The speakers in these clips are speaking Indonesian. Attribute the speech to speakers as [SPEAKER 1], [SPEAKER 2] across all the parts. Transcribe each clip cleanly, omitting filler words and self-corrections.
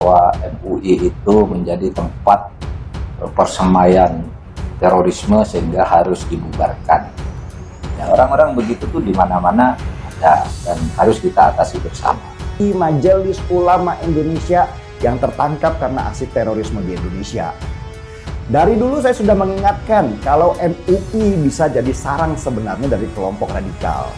[SPEAKER 1] bahwa MUI itu menjadi tempat persemaian terorisme sehingga harus dibubarkan. Ya, orang-orang begitu tuh di mana-mana ada dan harus kita atasi bersama.
[SPEAKER 2] Di Majelis Ulama Indonesia yang tertangkap karena aksi terorisme di Indonesia. Dari dulu saya sudah mengingatkan kalau MUI bisa jadi sarang sebenarnya dari kelompok radikal.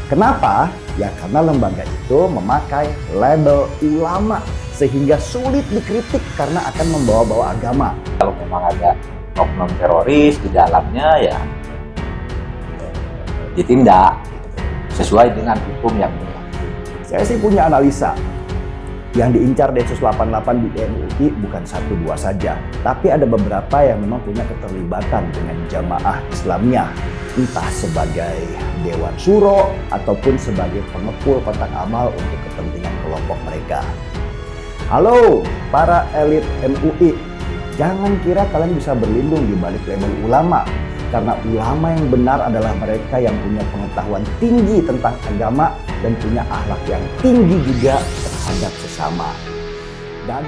[SPEAKER 2] Kenapa? Ya karena lembaga itu memakai label ulama sehingga sulit dikritik karena akan membawa-bawa agama.
[SPEAKER 1] Kalau memang ada oknum teroris di dalamnya ya ditindak sesuai dengan hukum yang berlaku.
[SPEAKER 2] Saya sih punya analisa. Yang diincar Densus 88 di MUI bukan 1-2 saja, tapi ada beberapa yang memang punya keterlibatan dengan jamaah Islamiyah, entah sebagai Dewan Syuro ataupun sebagai pengepul kotak amal untuk kepentingan kelompok mereka. Halo para elit MUI, jangan kira kalian bisa berlindung di balik label ulama, karena ulama yang benar adalah mereka yang punya pengetahuan tinggi tentang agama dan punya akhlak yang tinggi juga terhadap sesama. Dan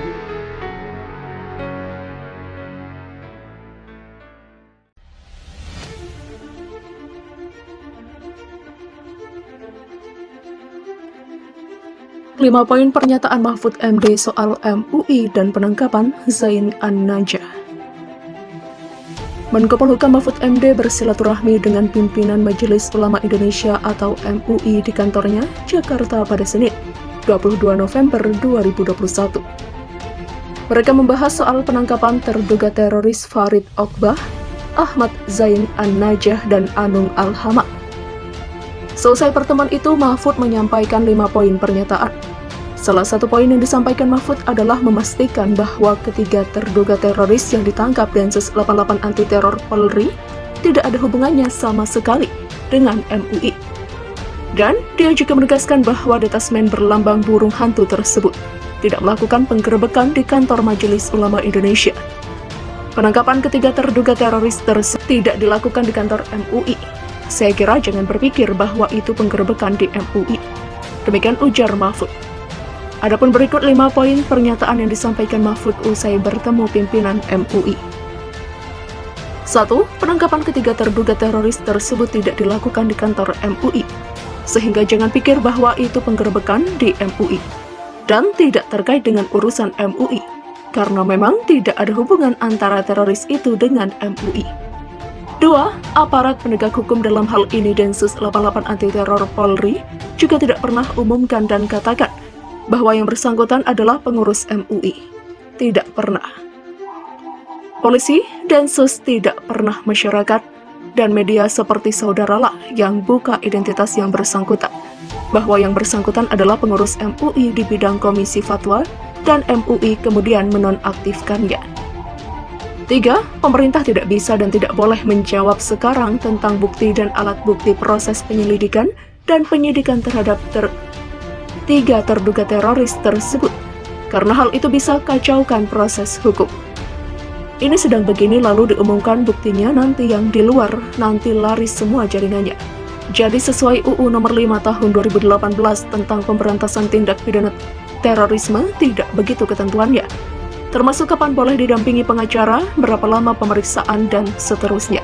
[SPEAKER 3] 5 poin pernyataan Mahfud MD soal MUI dan penangkapan Zain An-Najah. Menko Polhukam Mahfud MD bersilaturahmi dengan pimpinan Majelis Ulama Indonesia atau MUI di kantornya, Jakarta pada Senin, 22 November 2021. Mereka membahas soal penangkapan terduga teroris Farid Oqbah, Ahmad Zain An-Najah, dan Anung Al-Hama. Selesai pertemuan itu, Mahfud menyampaikan 5 poin pernyataan. Salah satu poin yang disampaikan Mahfud adalah memastikan bahwa ketiga terduga teroris yang ditangkap Densus 88 anti teror Polri tidak ada hubungannya sama sekali dengan MUI. Dan dia juga menegaskan bahwa detasmen berlambang burung hantu tersebut tidak melakukan penggerebekan di kantor Majelis Ulama Indonesia. Penangkapan ketiga terduga teroris tersebut tidak dilakukan di kantor MUI. Saya kira jangan berpikir bahwa itu penggerebekan di MUI. Demikian ujar Mahfud. Adapun berikut 5 poin pernyataan yang disampaikan Mahfud usai bertemu pimpinan MUI. 1. Penangkapan ketiga terduga teroris tersebut tidak dilakukan di kantor MUI, sehingga jangan pikir bahwa itu penggerebekan di MUI, dan tidak terkait dengan urusan MUI, karena memang tidak ada hubungan antara teroris itu dengan MUI. 2. Aparat penegak hukum dalam hal ini Densus 88 anti teror Polri juga tidak pernah umumkan dan katakan bahwa yang bersangkutan adalah pengurus MUI. Tidak pernah. Polisi, Densus tidak pernah masyarakat dan media seperti saudaralah yang buka identitas yang bersangkutan, bahwa yang bersangkutan adalah pengurus MUI di bidang komisi fatwa dan MUI kemudian menonaktifkannya. 3. Pemerintah tidak bisa dan tidak boleh menjawab sekarang tentang bukti dan alat bukti proses penyelidikan dan penyidikan terhadap tiga terduga teroris tersebut, karena hal itu bisa kacaukan proses hukum. Ini sedang begini lalu diumumkan buktinya nanti yang di luar, nanti laris semua jaringannya. Jadi sesuai UU nomor 5 tahun 2018 tentang pemberantasan tindak pidana terorisme, tidak begitu ketentuannya. Termasuk kapan boleh didampingi pengacara, berapa lama pemeriksaan, dan seterusnya.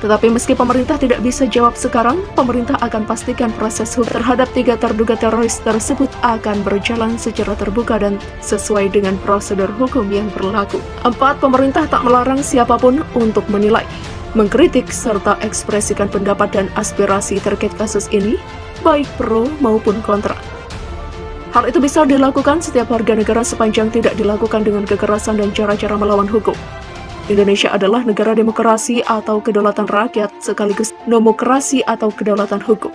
[SPEAKER 3] Tetapi meski pemerintah tidak bisa jawab sekarang, pemerintah akan pastikan proses hukum terhadap tiga terduga teroris tersebut akan berjalan secara terbuka dan sesuai dengan prosedur hukum yang berlaku. 4. Pemerintah tak melarang siapapun untuk menilai, mengkritik, serta ekspresikan pendapat dan aspirasi terkait kasus ini, baik pro maupun kontra. Hal itu bisa dilakukan setiap warga negara sepanjang tidak dilakukan dengan kekerasan dan cara-cara melawan hukum. Indonesia adalah negara demokrasi atau kedaulatan rakyat sekaligus nomokrasi atau kedaulatan hukum.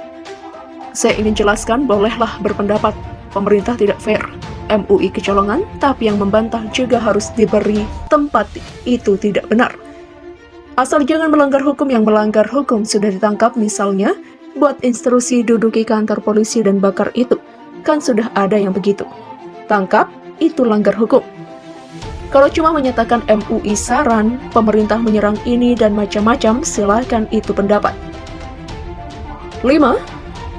[SPEAKER 3] Saya ingin jelaskan, bolehlah berpendapat pemerintah tidak fair, MUI kecolongan, tapi yang membantah juga harus diberi tempat. Itu tidak benar. Asal jangan melanggar hukum. Yang melanggar hukum sudah ditangkap, misalnya buat instruksi duduki kantor polisi dan bakar itu. Kan sudah ada yang begitu. Tangkap, itu langgar hukum. Kalau cuma menyatakan MUI saran, pemerintah menyerang ini dan macam-macam, silakan, itu pendapat. 5.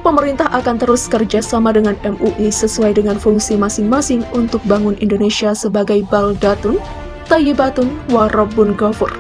[SPEAKER 3] pemerintah akan terus kerjasama dengan MUI sesuai dengan fungsi masing-masing untuk bangun Indonesia sebagai baldatun, thayyibatun, wa rabbun ghafur.